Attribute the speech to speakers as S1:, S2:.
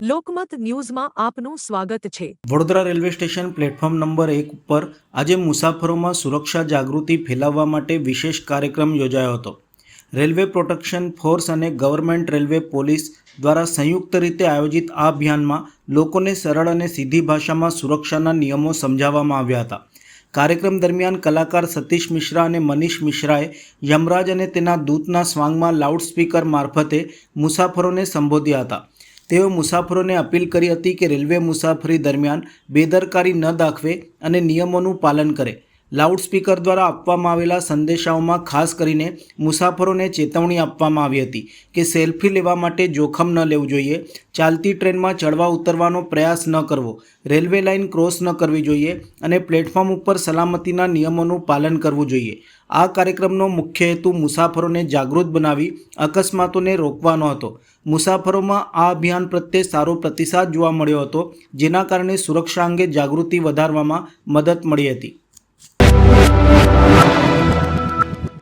S1: લોકમત ન્યૂઝમાં આપનું સ્વાગત છે।
S2: Vadodara railway station platform number 1 પર આજે મુસાફરોમાં સુરક્ષા જાગૃતિ ફેલાવવા માટે વિશેષ કાર્યક્રમ યોજાયો હતો। રેલવે પ્રોટેક્શન ફોર્સ અને ગવર્મેન્ટ રેલવે પોલીસ દ્વારા સંયુક્ત રીતે આયોજિત આ અભિયાનમાં લોકોને સરળ અને સીધી ભાષામાં સુરક્ષાના નિયમો સમજાવવામાં આવ્યા હતા। કાર્યક્રમ દરમિયાન કલાકાર સતીશ મિશ્રા અને મનીષ મિશ્રાએ યમરાજ અને તેના દૂતના સ્વાંગમાં લાઉડસ્પીકર મારફતે મુસાફરોને સંબોધ્યા હતા। તેઓ મુસાફરોને અપીલ કરી હતી કે રેલવે મુસાફરી દરમિયાન બેદરકારી ન દાખવે અને નિયમોનું પાલન કરે। લાઉડસ્પીકર દ્વારા આપવામાં આવેલા સંદેશાઓમાં ખાસ કરીને મુસાફરોને ચેતવણી આપવામાં આવી હતી કે સેલ્ફી લેવા માટે જોખમ ન લેવું જોઈએ, ચાલતી ટ્રેનમાં ચડવા ઉતરવાનો પ્રયાસ ન કરવો, રેલવે લાઇન ક્રોસ ન કરવી જોઈએ અને પ્લેટફોર્મ ઉપર સલામતીના નિયમોનું પાલન કરવું જોઈએ। આ કાર્યક્રમનો મુખ્ય હેતુ મુસાફરોને જાગૃત બનાવી અકસ્માતોને રોકવાનો હતો। મુસાફરોમાં આ અભિયાન પ્રત્યે સારો પ્રતિસાદ જોવા મળ્યો હતો, જેના કારણે સુરક્ષા અંગે જાગૃતિ વધારવામાં મદદ મળી હતી।